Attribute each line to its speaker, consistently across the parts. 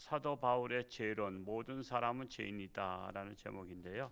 Speaker 1: 사도 바울의 죄론 모든 사람은 죄인이다 라는 제목인데요.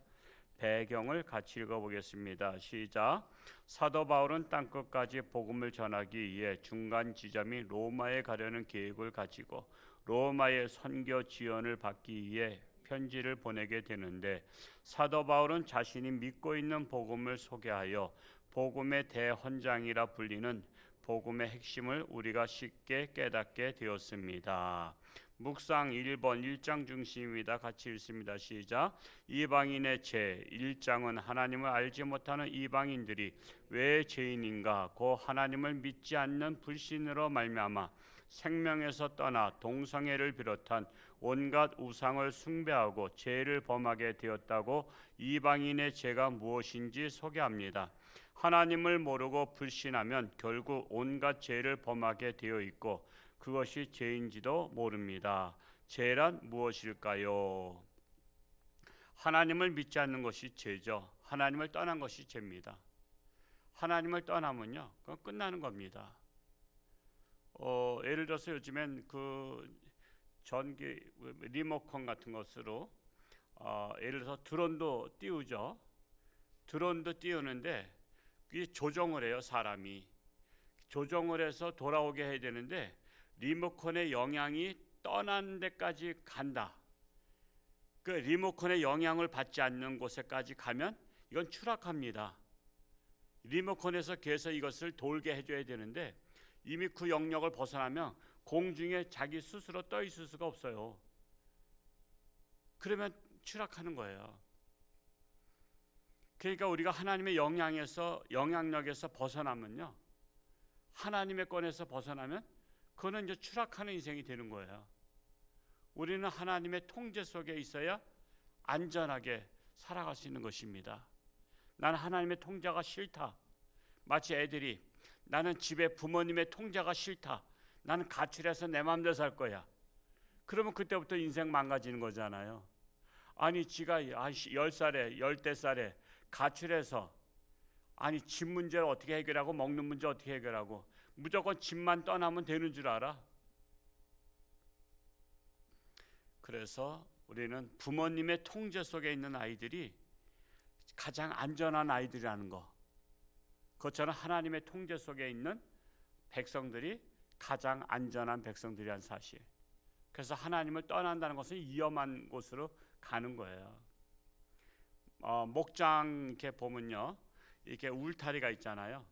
Speaker 1: 배경을 같이 읽어보겠습니다. 시작. 사도 바울은 땅끝까지 복음을 전하기 위해 중간 지점이 로마에 가려는 계획을 가지고 로마의 선교 지원을 받기 위해 편지를 보내게 되는데, 사도 바울은 자신이 믿고 있는 복음을 소개하여 복음의 대헌장이라 불리는 복음의 핵심을 우리가 쉽게 깨닫게 되었습니다. 묵상 1번 1장 중심입니다. 같이 읽습니다. 시작. 이방인의 죄. 1장은 하나님을 알지 못하는 이방인들이 왜 죄인인가, 고 하나님을 믿지 않는 불신으로 말미암아 생명에서 떠나 동성애를 비롯한 온갖 우상을 숭배하고 죄를 범하게 되었다고 이방인의 죄가 무엇인지 소개합니다. 하나님을 모르고 불신하면 결국 온갖 죄를 범하게 되어 있고 그것이 죄인지도 모릅니다. 죄란 무엇일까요? 하나님을 믿지 않는 것이 죄죠. 하나님을 떠난 것이 죄입니다. 하나님을 떠나면요, 그건 끝나는 겁니다. 예를 들어서 요즘엔 그 전기 리모컨 같은 것으로 예를 들어서 드론도 띄우죠. 드론도 띄우는데 이 조정을 해요. 사람이 조정을 해서 돌아오게 해야 되는데 리모컨의 영향이 떠난 데까지 간다. 그 리모컨의 영향을 받지 않는 곳에까지 가면 이건 추락합니다. 리모컨에서 계속 이것을 돌게 해줘야 되는데 이미 그 영역을 벗어나면 공중에 자기 스스로 떠 있을 수가 없어요. 그러면 추락하는 거예요. 그러니까 우리가 하나님의 영향력에서 벗어나면요, 하나님의 권에서 벗어나면 그거는 이제 추락하는 인생이 되는 거예요. 우리는 하나님의 통제 속에 있어야 안전하게 살아갈 수 있는 것입니다. 나는 하나님의 통제가 싫다. 마치 애들이 나는 집에 부모님의 통제가 싫다. 나는 가출해서 내 마음대로 살 거야. 그러면 그때부터 인생 망가지는 거잖아요. 아니 지가 10살에 10대살에 가출해서 아니 집 문제를 어떻게 해결하고 먹는 문제 어떻게 해결하고 무조건 집만 떠나면 되는 줄 알아. 그래서 우리는 부모님의 통제 속에 있는 아이들이 가장 안전한 아이들이라는 거, 그것처럼 하나님의 통제 속에 있는 백성들이 가장 안전한 백성들이라는 사실. 그래서 하나님을 떠난다는 것은 위험한 곳으로 가는 거예요. 목장 이렇게 보면요, 이렇게 울타리가 있잖아요.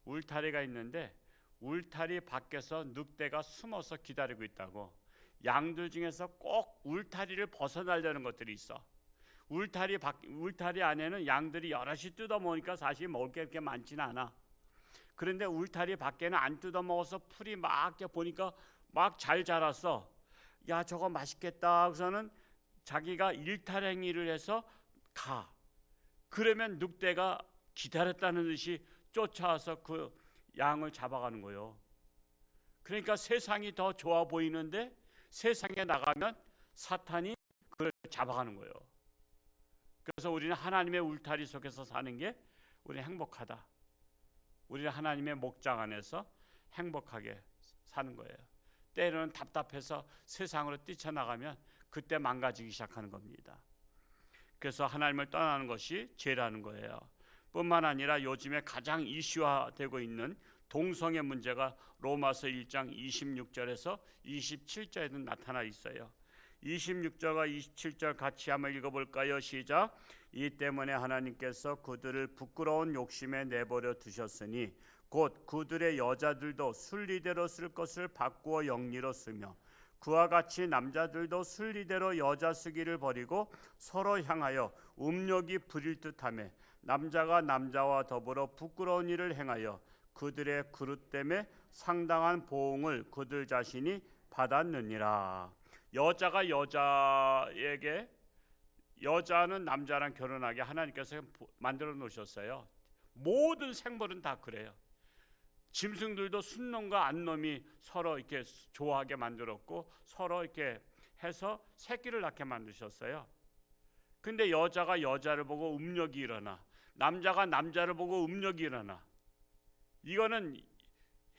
Speaker 1: 울타리가 있는데 울타리 밖에서 늑대가 숨어서 기다리고 있다고. 양들 중에서 꼭 울타리를 벗어나려는 것들이 있어. 울타리 안에는 양들이 여럿이 뜯어먹으니까 사실 먹을 게 그렇게 많지는 않아. 그런데 울타리 밖에는 안 뜯어먹어서 풀이 막 보니까 막 잘 자랐어. 야, 저거 맛있겠다. 그래서는 자기가 일탈행위를 해서 가. 그러면 늑대가 기다렸다는 듯이 쫓아와서 그 양을 잡아가는 거예요. 그러니까 세상이 더 좋아 보이는데 세상에 나가면 사탄이 그걸 잡아가는 거예요. 그래서 우리는 하나님의 울타리 속에서 사는 게 우리는 행복하다. 우리는 하나님의 목장 안에서 행복하게 사는 거예요. 때로는 답답해서 세상으로 뛰쳐나가면 그때 망가지기 시작하는 겁니다. 그래서 하나님을 떠나는 것이 죄라는 거예요. 뿐만 아니라 요즘에 가장 이슈화되고 있는 동성애 문제가 로마서 1장 26절에서 27절에도 나타나 있어요. 26절과 27절 같이 한번 읽어볼까요? 시작. 이 때문에 하나님께서 그들을 부끄러운 욕심에 내버려 두셨으니 곧 그들의 여자들도 순리대로 쓸 것을 바꾸어 영리로 쓰며 그와 같이 남자들도 순리대로 여자 쓰기를 버리고 서로 향하여 음욕이 부릴 듯하며 남자가 남자와 더불어 부끄러운 일을 행하여 그들의 그릇 때문에 상당한 보응을 그들 자신이 받았느니라. 여자가 여자에게, 여자는 남자랑 결혼하게 하나님께서 만들어 놓으셨어요. 모든 생물은 다 그래요. 짐승들도 순놈과 암놈이 서로 이렇게 좋아하게 만들었고 서로 이렇게 해서 새끼를 낳게 만드셨어요. 근데 여자가 여자를 보고 음욕이 일어나, 남자가 남자를 보고 음욕이 일어나. 이거는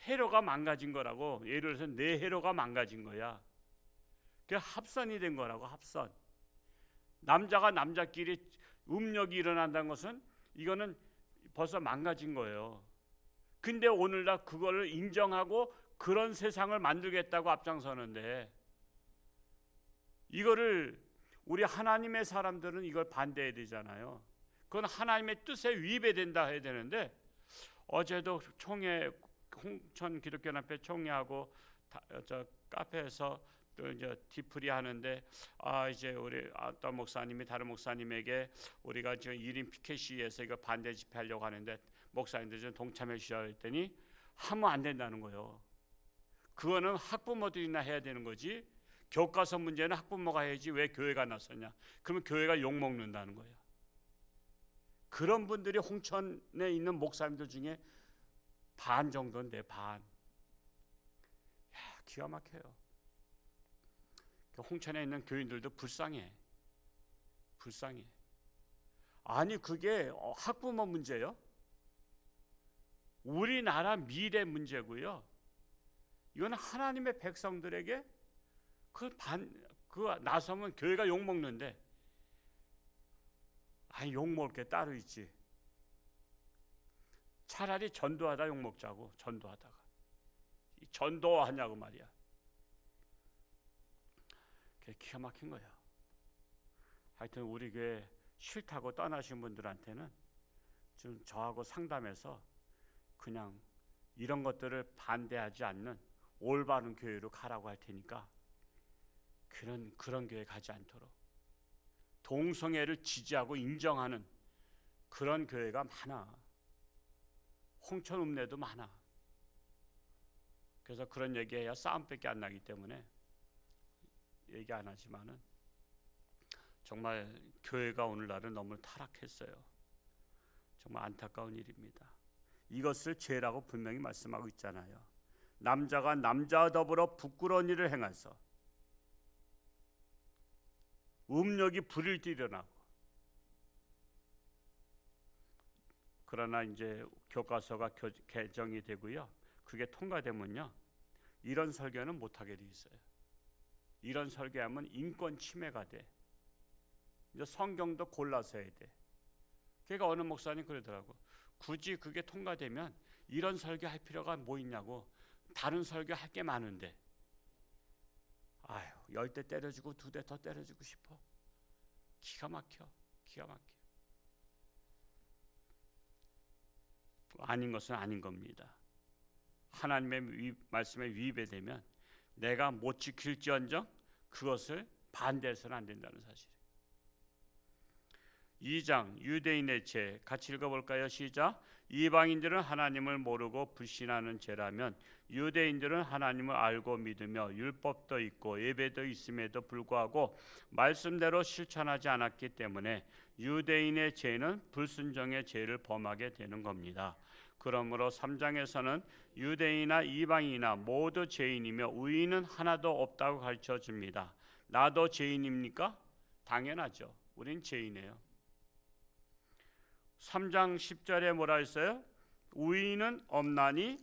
Speaker 1: 해로가 망가진 거라고. 예를 들어서 내 해로가 망가진 거야. 그게 합선이 된 거라고. 합선. 남자가 남자끼리 음력이 일어난다는 것은 이거는 벌써 망가진 거예요. 근데 오늘날 그거를 인정하고 그런 세상을 만들겠다고 앞장서는데, 이거를 우리 하나님의 사람들은 이걸 반대해야 되잖아요. 그건 하나님의 뜻에 위배된다 해야 되는데, 어제도 총회, 홍천 기독교연합회 총회하고 저 카페에서 또 이제 뒤풀이 하는데, 이제 우리 어떤 목사님이 다른 목사님에게 우리가 지금 1인 피켓 시위에서 이거 반대 집회하려고 하는데 목사님들 좀 동참해 주시라고 했더니 하면 안 된다는 거예요. 그거는 학부모들이나 해야 되는 거지, 교과서 문제는 학부모가 해야지 왜 교회가 나섰냐. 그러면 교회가 욕먹는다는 거예요. 그런 분들이 홍천에 있는 목사님들 중에 반 정도인데, 반. 기가 막혀요. 홍천에 있는 교인들도 불쌍해. 아니 그게 학부모 문제예요? 우리나라 미래 문제고요. 이건 하나님의 백성들에게 그 나서면 교회가 욕먹는데, 욕먹을 게 따로 있지. 차라리 전도하다 욕먹자고. 전도하냐고 말이야. 그게 기가 막힌 거야. 하여튼 우리 교회 싫다고 떠나신 분들한테는 지금 저하고 상담해서 그냥 이런 것들을 반대하지 않는 올바른 교회로 가라고 할 테니까 그런 교회 가지 않도록, 동성애를 지지하고 인정하는 그런 교회가 많아. 홍천 읍내도 많아. 그래서 그런 얘기해야 싸움밖에 안 나기 때문에 얘기 안 하지만은, 정말 교회가 오늘날은 너무 타락했어요. 정말 안타까운 일입니다. 이것을 죄라고 분명히 말씀하고 있잖아요. 남자가 남자와 더불어 부끄러운 일을 행해서 음력이 불일 때 일어나고, 그러나 이제 교과서가 개정이 되고요. 그게 통과되면요, 이런 설교는 못하게 돼 있어요. 이런 설교하면 인권 침해가 돼. 이제 성경도 골라서 해야 돼. 그러니까 어느 목사님 그러더라고. 굳이 그게 통과되면 이런 설교할 필요가 뭐 있냐고. 다른 설교할 게 많은데. 10대 때려주고 2대 더 때려주고 싶어. 기가 막혀. 아닌 것은 아닌 겁니다. 하나님의 말씀에 위배되면 내가 못 지킬지언정 그것을 반대해서는 안 된다는 사실. 2장 유대인의 죄 같이 읽어볼까요? 시작. 이방인들은 하나님을 모르고 불신하는 죄라면 유대인들은 하나님을 알고 믿으며 율법도 있고 예배도 있음에도 불구하고 말씀대로 실천하지 않았기 때문에 유대인의 죄는 불순종의 죄를 범하게 되는 겁니다. 그러므로 3장에서는 유대인이나 이방인이나 모두 죄인이며 의인은 하나도 없다고 가르쳐 줍니다. 나도 죄인입니까? 당연하죠. 우린 죄인이에요. 3장 10절에 뭐라 했어요? 의인은 없나니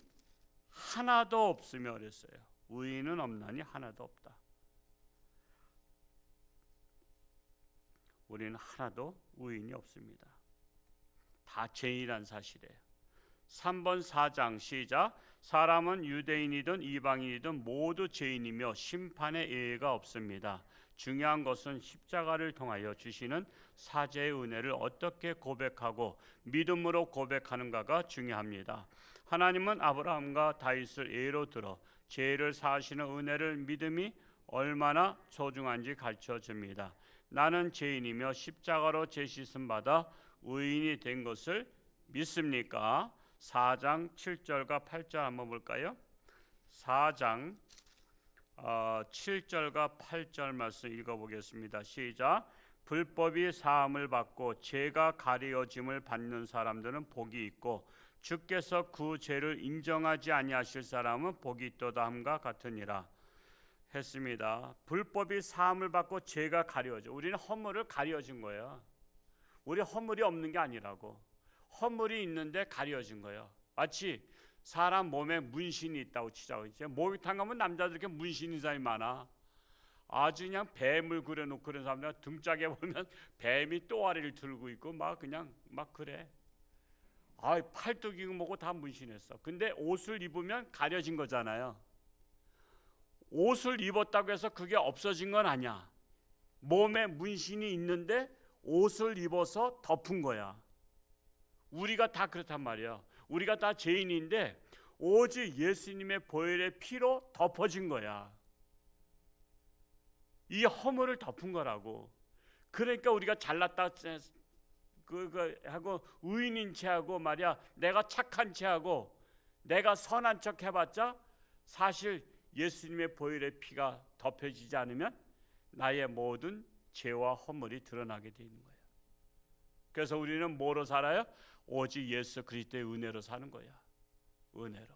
Speaker 1: 하나도 없으며 그랬어요. 의인은 없나니 하나도 없다. 우리는 하나도 의인이 없습니다. 다 죄인이란 사실이에요. 3번 4장 시작. 사람은 유대인이든 이방인이든 모두 죄인이며 심판의 예외가 없습니다. 중요한 것은 십자가를 통하여 주시는 사죄의 은혜를 어떻게 고백하고 믿음으로 고백하는가가 중요합니다. 하나님은 아브라함과 다윗을 예로 들어 죄를 사하시는 은혜를 믿음이 얼마나 소중한지 가르쳐 줍니다. 나는 죄인이며 십자가로 죄 씻음 받아 의인이 된 것을 믿습니까? 4장 7절과 8절 한번 볼까요? 4장 7절과 8절 말씀 읽어보겠습니다. 시작. 불법이 사함을 받고 죄가 가려짐을 받는 사람들은 복이 있고 주께서 그 죄를 인정하지 아니하실 사람은 복이 있도다 함과 같으니라 했습니다. 불법이 사함을 받고 죄가 가려져. 우리는 허물을 가려진 거예요. 우리 허물이 없는 게 아니라고. 허물이 있는데 가려진 거예요. 마치 사람 몸에 문신이 있다고 치자고. 목욕탕 가면 남자들 이렇게 문신 있는 사람이 많아. 아주 그냥 뱀을 그려놓고 그런 사람들 등짝에 보면 뱀이 또아리를 들고 있고 막 그냥 막 그래. 아, 팔뚝이 뭐고 다 문신했어. 근데 옷을 입으면 가려진 거잖아요. 옷을 입었다고 해서 그게 없어진 건 아니야. 몸에 문신이 있는데 옷을 입어서 덮은 거야. 우리가 다 그렇단 말이야. 우리가 다 죄인인데 오직 예수님의 보혈의 피로 덮어진 거야. 이 허물을 덮은 거라고. 그러니까 우리가 잘났다 하고 의인인 체하고 말이야, 내가 착한 체하고 내가 선한 척 해봤자 사실 예수님의 보혈의 피가 덮여지지 않으면 나의 모든 죄와 허물이 드러나게 돼 있는 거야. 그래서 우리는 뭐로 살아요? 오직 예수 그리스도의 은혜로 사는 거야. 은혜로.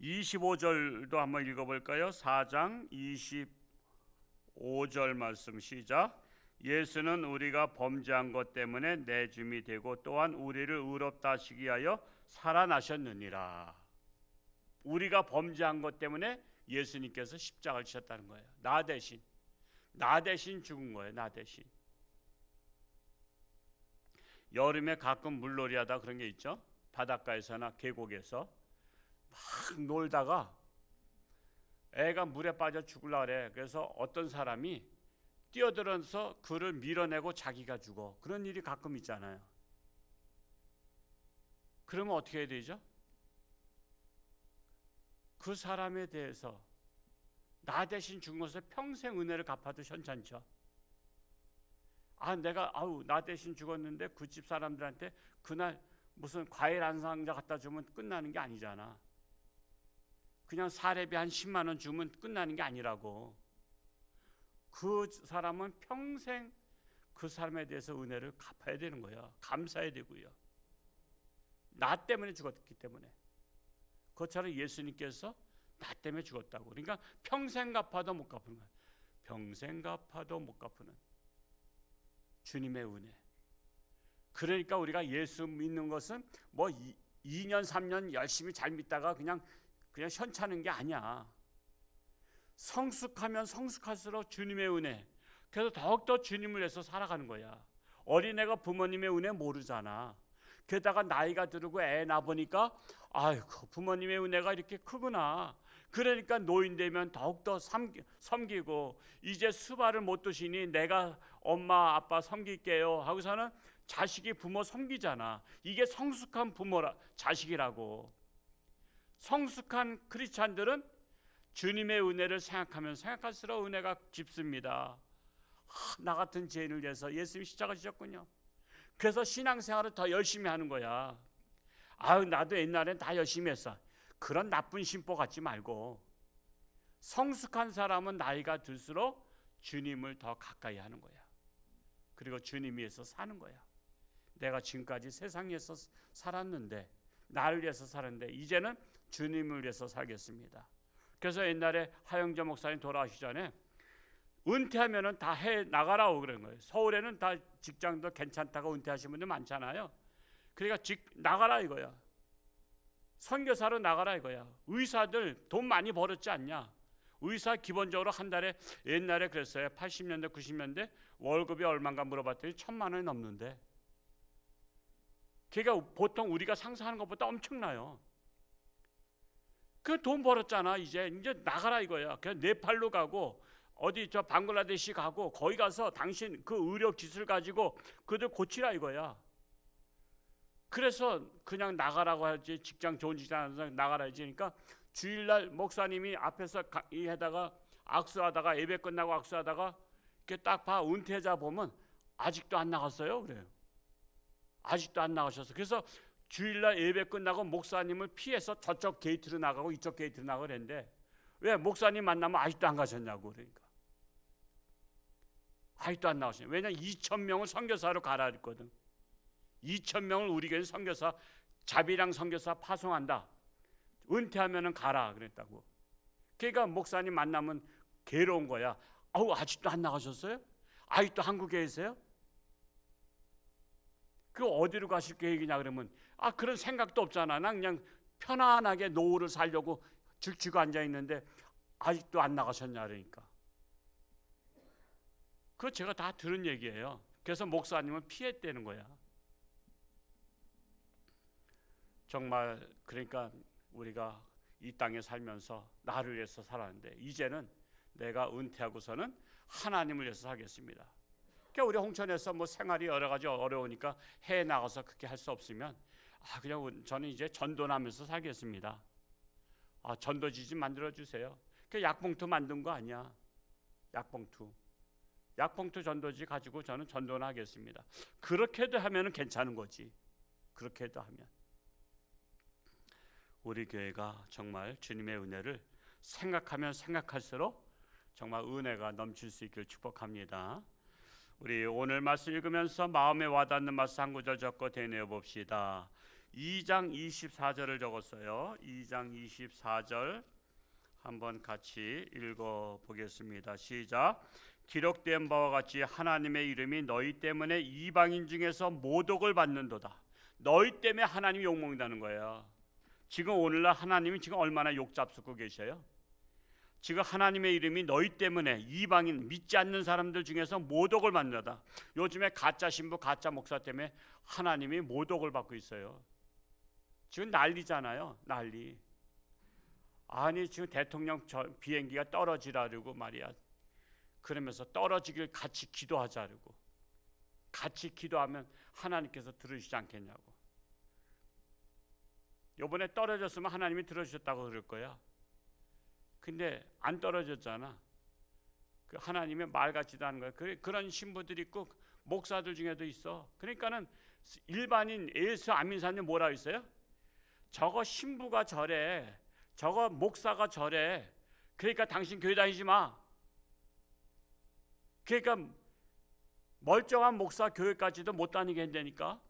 Speaker 1: 25절도 한번 읽어볼까요? 4장 25절 말씀 시작. 예수는 우리가 범죄한 것 때문에 내줌이 되고 또한 우리를 의롭다 하시기 위하여 살아나셨느니라. 우리가 범죄한 것 때문에 예수님께서 십자가를 지셨다는 거예요. 나 대신 죽은 거예요. 나 대신. 여름에 가끔 물놀이 하다 그런 게 있죠. 바닷가에서나 계곡에서 막 놀다가 애가 물에 빠져 죽으려고 그래. 그래서 어떤 사람이 뛰어들어서 그를 밀어내고 자기가 죽어. 그런 일이 가끔 있잖아요. 그러면 어떻게 해야 되죠? 그 사람에 대해서 나 대신 죽은 것을 평생 은혜를 갚아도 현찮죠. 나 대신 죽었는데 그 집 사람들한테 그날 무슨 과일 한 상자 갖다 주면 끝나는 게 아니잖아. 그냥 사례비 한 10만 원 주면 끝나는 게 아니라고. 그 사람은 평생 그 사람에 대해서 은혜를 갚아야 되는 거야. 감사해야 되고요. 나 때문에 죽었기 때문에. 그것처럼 예수님께서 나 때문에 죽었다고. 그러니까 평생 갚아도 못 갚는 거야. 평생 갚아도 못 갚는 주님의 은혜. 그러니까 우리가 예수 믿는 것은 뭐 2년 3년 열심히 잘 믿다가 그냥 현찮은 게 아니야. 성숙하면 성숙할수록 주님의 은혜. 그래서 더욱더 주님을 위해서 살아가는 거야. 어린애가 부모님의 은혜 모르잖아. 게다가 나이가 들고 애 낳아보니까 아이고 부모님의 은혜가 이렇게 크구나. 그러니까 노인 되면 더욱더 섬기고 이제 수발을 못 두시니 내가 엄마 아빠 섬길게요 하고서는 자식이 부모 섬기잖아. 이게 성숙한 부모라 자식이라고. 성숙한 크리스찬들은 주님의 은혜를 생각하면 생각할수록 은혜가 깊습니다. 나 같은 죄인을 위해서 예수님이 십자가 지셨군요. 그래서 신앙생활을 더 열심히 하는 거야. 나도 옛날엔 다 열심히 했어. 그런 나쁜 심보 갖지 말고 성숙한 사람은 나이가 들수록 주님을 더 가까이 하는 거야. 그리고 주님 위해서 사는 거야. 내가 지금까지 세상에서 살았는데 나를 위해서 살았는데 이제는 주님을 위해서 살겠습니다. 그래서 옛날에 하영재 목사님 돌아가시기 전에 은퇴하면은 다 해 나가라고 그런 거예요. 서울에는 다 직장도 괜찮다고 은퇴하신 분들 많잖아요. 그러니까 나가라 이거야. 선교사로 나가라 이거야. 의사들 돈 많이 벌었지 않냐? 의사 기본적으로 한 달에 옛날에 그랬어요. 80년대 90년대 월급이 얼마인가 물어봤더니 1,000만 원이 넘는데. 그러니까 보통 우리가 상상하는 것보다 엄청나요. 그 돈 벌었잖아. 이제 나가라 이거야. 그냥 네팔로 가고 어디 저 방글라데시 가고 거기 가서 당신 그 의료 기술 가지고 그들 고치라 이거야. 그래서 그냥 나가라고 하지. 직장 좋은 직장 나가라 하지. 그러니까 주일날 목사님이 앞에서 해다가 악수하다가 예배 끝나고 악수하다가 이렇게 딱 봐 은퇴자 보면 아직도 안 나갔어요. 그래요. 아직도 안 나가셨어. 그래서 주일날 예배 끝나고 목사님을 피해서 저쪽 게이트로 나가고 이쪽 게이트로 나가고 그랬는데 왜 목사님 만나면 아직도 안 가셨냐고. 그러니까 아직도 안 나가셨냐. 왜냐면 2,000명을 선교사로 가라 했거든. 2,000명을 우리 교회 선교사 자비랑 선교사 파송한다. 은퇴하면은 가라 그랬다고. 그러니까 목사님 만나면 괴로운 거야. 아직도 안 나가셨어요? 아직도 한국에 계세요? 그 어디로 가실 계획이냐 그러면 그런 생각도 없잖아. 난 그냥 편안하게 노후를 살려고 죽치고 앉아 있는데 아직도 안 나가셨냐 그러니까. 그거 제가 다 들은 얘기예요. 그래서 목사님은 피했다는 거야. 정말 그러니까 우리가 이 땅에 살면서 나를 위해서 살았는데 이제는 내가 은퇴하고서는 하나님을 위해서 살겠습니다. 그러니까 우리 홍천에서 뭐 생활이 여러 가지 어려우니까 해외 나가서 그렇게 할 수 없으면 그냥 저는 이제 전도하면서 살겠습니다. 전도지 좀 만들어 주세요. 그 약봉투 만든 거 아니야. 약봉투 전도지 가지고 저는 전도는 하겠습니다. 그렇게도 하면은 괜찮은 거지. 그렇게도 하면 우리 교회가 정말 주님의 은혜를 생각하면 생각할수록 정말 은혜가 넘칠 수 있기를 축복합니다. 우리 오늘 말씀 읽으면서 마음에 와닿는 말씀 한 구절 적고 되뇌어 봅시다. 2장 24절을 적었어요. 2장 24절 한번 같이 읽어 보겠습니다. 시작. 기록된 바와 같이 하나님의 이름이 너희 때문에 이방인 중에서 모독을 받는도다. 너희 때문에 하나님이 욕먹는다는 거예요. 지금 오늘날 하나님이 지금 얼마나 욕 잡수고 계셔요. 지금 하나님의 이름이 너희 때문에 이방인 믿지 않는 사람들 중에서 모독을 받는다. 요즘에 가짜 신부 가짜 목사 때문에 하나님이 모독을 받고 있어요. 지금 난리잖아요. 난리. 아니 지금 대통령 비행기가 떨어지라고 말이야. 그러면서 떨어지길 같이 기도하자고. 같이 기도하면 하나님께서 들으시지 않겠냐고. 요번에 떨어졌으면 하나님이 들어주셨다고 그럴 거야. 근데 안 떨어졌잖아. 그 하나님의 말 같지도 않은 거야. 그런 신부들이 있고 목사들 중에도 있어. 그러니까는 일반인 예수 안 믿는 사람들이 뭐라 했어요? 저거 신부가 저래, 저거 목사가 저래. 그러니까 당신 교회 다니지 마. 그러니까 멀쩡한 목사 교회까지도 못 다니게 한다니까.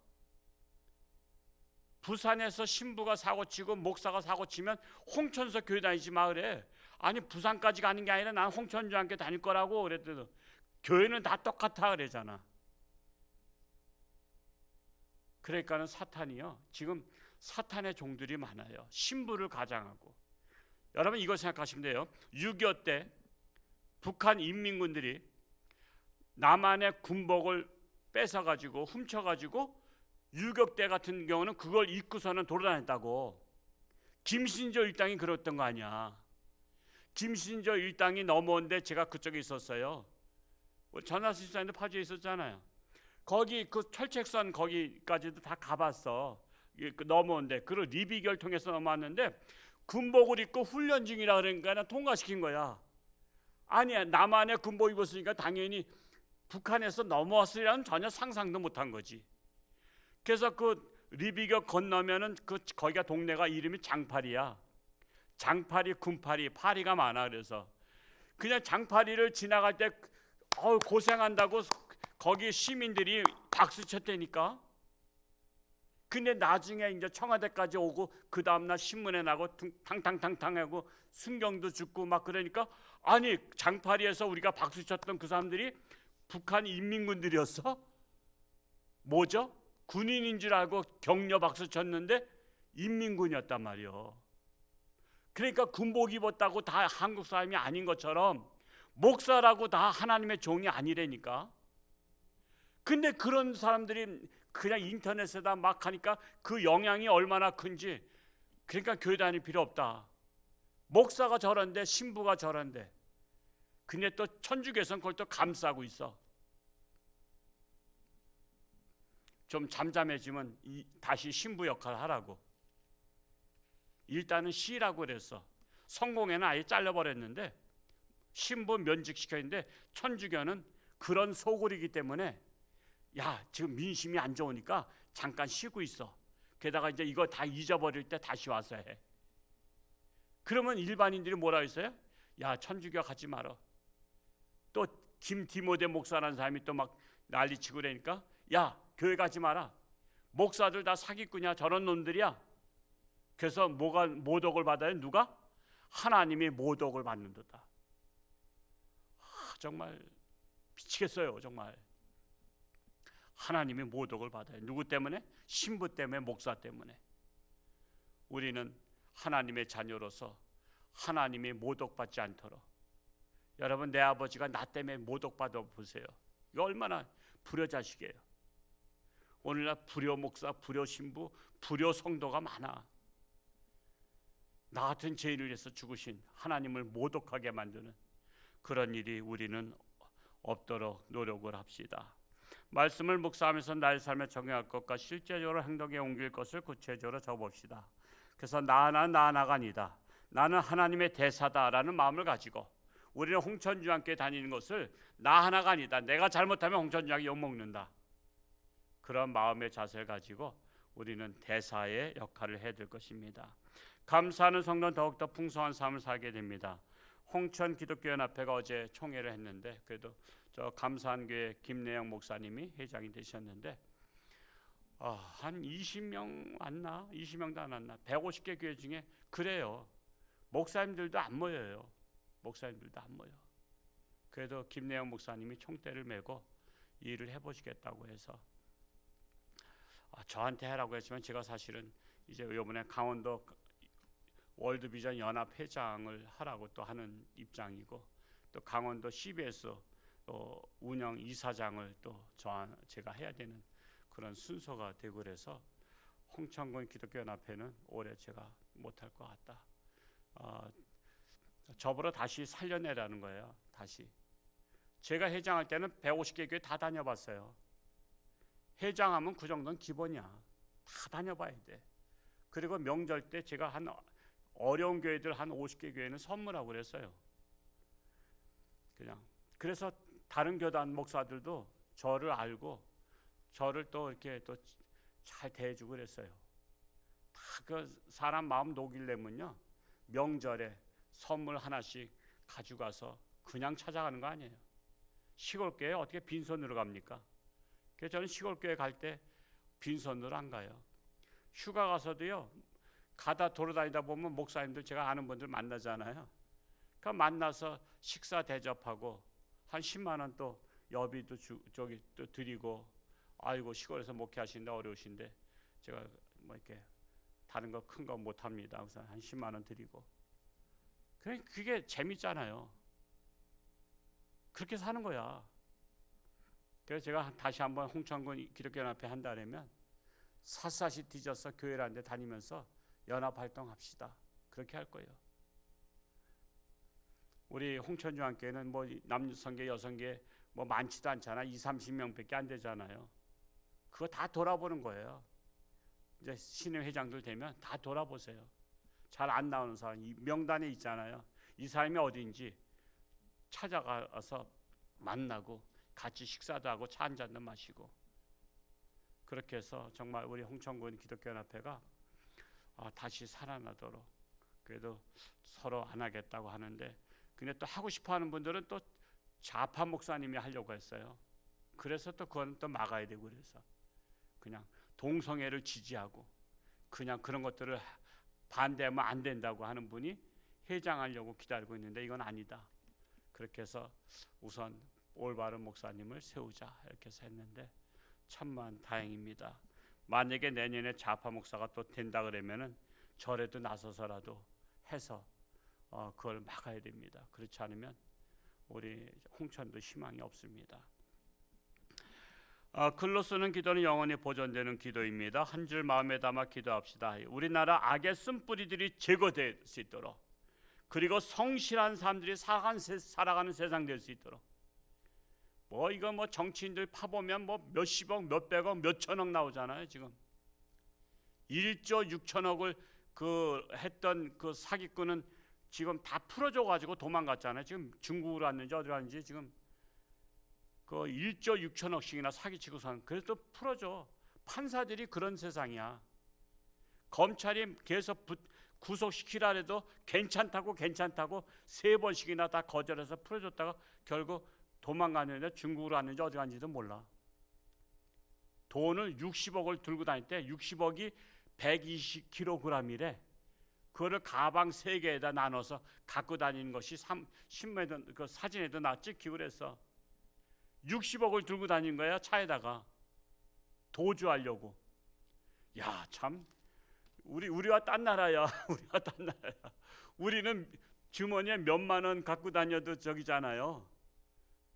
Speaker 1: 부산에서 신부가 사고치고 목사가 사고치면 홍천서 교회 다니지 마 그래. 아니 부산까지 가는 게 아니라 난 홍천주 함께 다닐 거라고 그랬더니 교회는 다 똑같아 그러잖아. 그러니까는 사탄이요. 지금 사탄의 종들이 많아요. 신부를 가장하고. 여러분 이거 생각하시면 돼요. 6.25 때 북한 인민군들이 남한의 군복을 뺏어가지고 훔쳐가지고 유격대 같은 경우는 그걸 입고서는 돌아다녔다고. 김신조 일당이 그랬던 거 아니야. 김신조 일당이 넘어온데 제가 그쪽에 있었어요. 전하수 집사님도 파주에 있었잖아요. 거기 그 철책선 거기까지도 다 가봤어. 넘어온데 그리고 리비결 통해서 넘어왔는데 군복을 입고 훈련 중이라 그러니까 통과시킨 거야. 아니야 남한의 군복 입었으니까 당연히 북한에서 넘어왔으리라는 전혀 상상도 못한 거지. 그래서 그 리비결 건너면은 거기가 동네가 이름이 장파리야. 장파리, 군파리, 파리가 많아. 그래서 그냥 장파리를 지나갈 때 고생한다고 거기 시민들이 박수 쳤다니까. 근데 나중에 이제 청와대까지 오고 그 다음날 신문에 나고 탕탕탕탕 하고 순경도 죽고 막 그러니까 아니 장파리에서 우리가 박수 쳤던 그 사람들이 북한 인민군들이었어? 뭐죠? 군인인 줄 알고 격려 박수 쳤는데 인민군이었단 말이요. 그러니까 군복 입었다고 다 한국 사람이 아닌 것처럼 목사라고 다 하나님의 종이 아니라니까. 근데 그런 사람들이 그냥 인터넷에다 막 하니까 그 영향이 얼마나 큰지. 그러니까 교회 다닐 필요 없다. 목사가 저런데 신부가 저런데 근데 또 천주교에서는 그걸 또 감싸고 있어. 좀 잠잠해지면 다시 신부 역할을 하라고. 일단은 시라고 그랬어. 성공회는 아예 잘라버렸는데 신부 면직시켰는데 천주교는 그런 소굴이기 때문에 야 지금 민심이 안 좋으니까 잠깐 쉬고 있어. 게다가 이제 이거 다 잊어버릴 때 다시 와서 해. 그러면 일반인들이 뭐라 했어요? 야 천주교 가지 마라. 또 김디모데 목사라는 사람이 또 막 난리치고 그러니까 야 교회 가지 마라. 목사들 다 사기꾼이야. 저런 놈들이야. 그래서 뭐가 모독을 받아요? 누가? 하나님이 모독을 받는도다. 정말 미치겠어요. 정말 하나님이 모독을 받아요. 누구 때문에? 신부 때문에, 목사 때문에. 우리는 하나님의 자녀로서 하나님이 모독받지 않도록. 여러분, 내 아버지가 나 때문에 모독받아 보세요. 이거 얼마나 불효자식이에요. 오늘날 불효 목사, 불효 신부, 불효 성도가 많아. 나 같은 죄인을 위해서 죽으신 하나님을 모독하게 만드는 그런 일이 우리는 없도록 노력을 합시다. 말씀을 묵상하면서 나의 삶에 적용할 것과 실제적으로 행동에 옮길 것을 구체적으로 적어봅시다. 그래서 나 하나가 아니다, 나는 하나님의 대사다라는 마음을 가지고 우리는 홍천중앙교회 다니는 것을 나 하나가 아니다, 내가 잘못하면 홍천중앙이 욕먹는다, 그런 마음의 자세를 가지고 우리는 대사의 역할을 해야 될 것입니다. 감사하는 성도는 더욱더 풍성한 삶을 살게 됩니다. 홍천 기독교연합회가 어제 총회를 했는데, 그래도 저 감사한교회 김내영 목사님이 회장이 되셨는데 한 20명 왔나? 20명도 안 왔나? 150개 교회 중에 그래요. 목사님들도 안 모여요. 목사님들도 안 모여. 그래도 김내영 목사님이 총대를 메고 일을 해보시겠다고 해서 저한테 하라고 했지만 제가 사실은 이제 이번에 강원도 월드비전 연합 회장을 하라고 또 하는 입장이고, 또 강원도 CBS 운영 이사장을 또 제가 해야 되는 그런 순서가 되고, 그래서 홍천군 기독교연합회는 올해 제가 못할 것 같다. 저보러 다시 살려내라는 거예요. 다시. 제가 회장할 때는 150개 교회 다 다녀봤어요. 회장하면 그 정도는 기본이야. 다 다녀봐야 돼. 그리고 명절 때 제가 한 어려운 교회들 한 50개 교회는 선물하고 그랬어요. 그냥. 그래서 다른 교단 목사들도 저를 알고 저를 또 이렇게 또 잘 대해주고 그랬어요. 다 그 사람 마음 녹이려면요, 명절에 선물 하나씩 가져가서 그냥 찾아가는 거 아니에요. 시골교회 어떻게 빈손으로 갑니까? 그래서 저는 시골교회 갈 때 빈손으로 안 가요. 휴가 가서도요, 가다 돌아다니다 보면 목사님들, 제가 아는 분들 만나잖아요. 그러니까 만나서 식사 대접하고 한 10만 원 또 여비도 또 드리고, 아이고 시골에서 목회하시는데 어려우신데 제가 뭐 이렇게 다른 거 큰 거 못 합니다. 그래서 한 10만 원 드리고. 그게 재밌잖아요. 그렇게 사는 거야. 그래서 제가 다시 한번 홍천군 기독교연합회 한다면 샅샅이 뒤져서 교회를 한 데 다니면서 연합활동합시다. 그렇게 할 거예요. 우리 홍천중앙교회는 뭐 남성계 여성계 뭐 많지도 않잖아. 20-30명밖에 안 되잖아요. 그거 다 돌아보는 거예요. 이제 신임 회장들 되면 다 돌아보세요. 잘 안 나오는 사람 이 명단에 있잖아요. 이 사람이 어디인지 찾아가서 만나고 같이 식사도 하고 차 한 잔도 마시고, 그렇게 해서 정말 우리 홍천군 기독교연합회가 다시 살아나도록. 그래도 서로 안 하겠다고 하는데, 근데 또 하고 싶어하는 분들은 또 좌파 목사님이 하려고 했어요. 그래서 또 그건 또 막아야 되고, 그래서 그냥 동성애를 지지하고 그냥 그런 것들을 반대하면 안 된다고 하는 분이 회장하려고 기다리고 있는데 이건 아니다. 그렇게 해서 우선 올바른 목사님을 세우자 이렇게 해서 했는데 천만 다행입니다. 만약에 내년에 좌파 목사가 또 된다 그러면은 절에도 나서서라도 해서 그걸 막아야 됩니다. 그렇지 않으면 우리 홍천도 희망이 없습니다. 글로 쓰는 기도는 영원히 보존되는 기도입니다. 한 줄 마음에 담아 기도합시다. 우리나라 악의 쓴뿌리들이 제거될 수 있도록, 그리고 성실한 사람들이 살아가는 세상 될 수 있도록. 이거 정치인들 파보면 몇십억, 몇백억, 몇천억 나오잖아요. 지금 1조 6천억을 했던 그 사기꾼은 지금 다 풀어줘 가지고 도망갔잖아요. 지금 중국으로 왔는지 어디 갔는지 지금 그 1조 6천억씩이나 사기치고 산. 그래서 풀어줘. 판사들이 그런 세상이야. 검찰이 계속 구속시키라 해도 괜찮다고 3번씩이나 다 거절해서 풀어줬다가 결국 도망갔는데 중국으로 왔는지 어디 갔는지도 몰라. 돈을 60억을 들고 다닐 때 60억이 120kg이래. 그거를 가방 3개에다 나눠서 갖고 다니는 것이 신문에도 그 사진에도 나 찍히고 그랬어. 60억을 들고 다닌 거야, 차에다가 도주하려고. 야, 참 우리와 딴 나라야. 우리와 딴 나라야. 우리는 주머니에 몇만 원 갖고 다녀도 저기잖아요.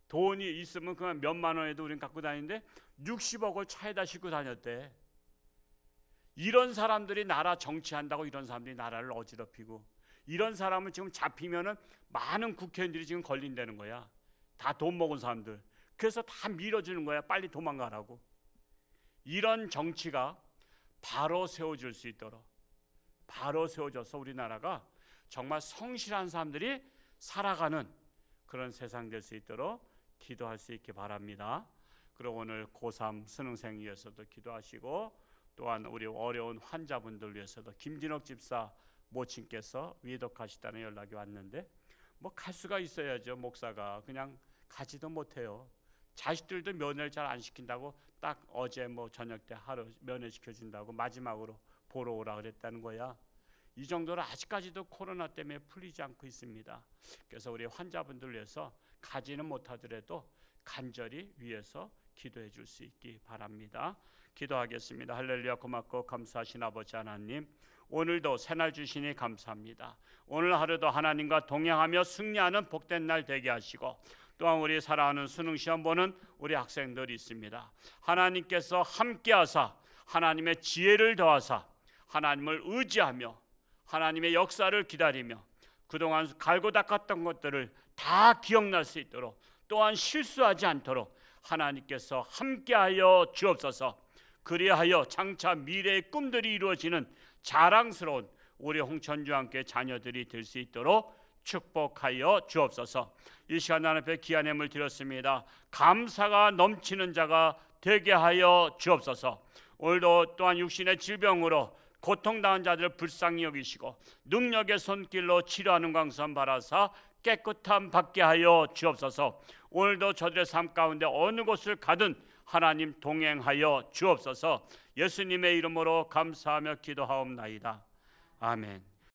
Speaker 1: 돈이 있으면 그냥 몇만 원에도 우리는 갖고 다니는데 60억을 차에다 싣고 다녔대. 이런 사람들이 나라 정치한다고 이런 사람들이 나라를 어지럽히고, 이런 사람은 지금 잡히면은 많은 국회의원들이 지금 걸린다는 거야. 다 돈 먹은 사람들. 그래서 다 밀어주는 거야. 빨리 도망가라고. 이런 정치가 바로 세워질 수 있도록, 바로 세워져서 우리나라가 정말 성실한 사람들이 살아가는 그런 세상 될 수 있도록 기도할 수 있기 바랍니다. 그리고 오늘 고3 수능생 위해서도 기도하시고, 또한 우리 어려운 환자분들 위해서도 김진옥 집사 모친께서 위독하시다는 연락이 왔는데, 뭐 갈 수가 있어야죠. 목사가 그냥 가지도 못해요. 자식들도 면회를 잘 안 시킨다고 딱 어제 뭐 저녁 때 하루 면회 시켜준다고 마지막으로 보러 오라 그랬다는 거야. 이 정도로 아직까지도 코로나 때문에 풀리지 않고 있습니다. 그래서 우리 환자분들 위해서 가지는 못하더라도 간절히 위해서 기도해 줄 수 있기 바랍니다. 기도하겠습니다. 할렐루야. 고맙고 감사하신 아버지 하나님, 오늘도 새날 주시니 감사합니다. 오늘 하루도 하나님과 동행하며 승리하는 복된 날 되게 하시고, 또한 우리 사랑하는 수능시험 보는 우리 학생들이 있습니다. 하나님께서 함께하사 하나님의 지혜를 더하사 하나님을 의지하며 하나님의 역사를 기다리며 그동안 갈고 닦았던 것들을 다 기억날 수 있도록, 또한 실수하지 않도록 하나님께서 함께하여 주옵소서. 그리하여 장차 미래의 꿈들이 이루어지는 자랑스러운 우리 홍천주와 함께 자녀들이 될 수 있도록 축복하여 주옵소서. 이 시간 하나님 앞에 귀한 예물 드렸습니다. 감사가 넘치는 자가 되게 하여 주옵소서. 오늘도 또한 육신의 질병으로 고통당한 자들을 불쌍히 여기시고 능력의 손길로 치료하는 광선 바라사 깨끗함 받게 하여 주옵소서. 오늘도 저들의 삶 가운데 어느 곳을 가든 하나님 동행하여 주옵소서. 예수님의 이름으로 감사하며 기도하옵나이다. 아멘.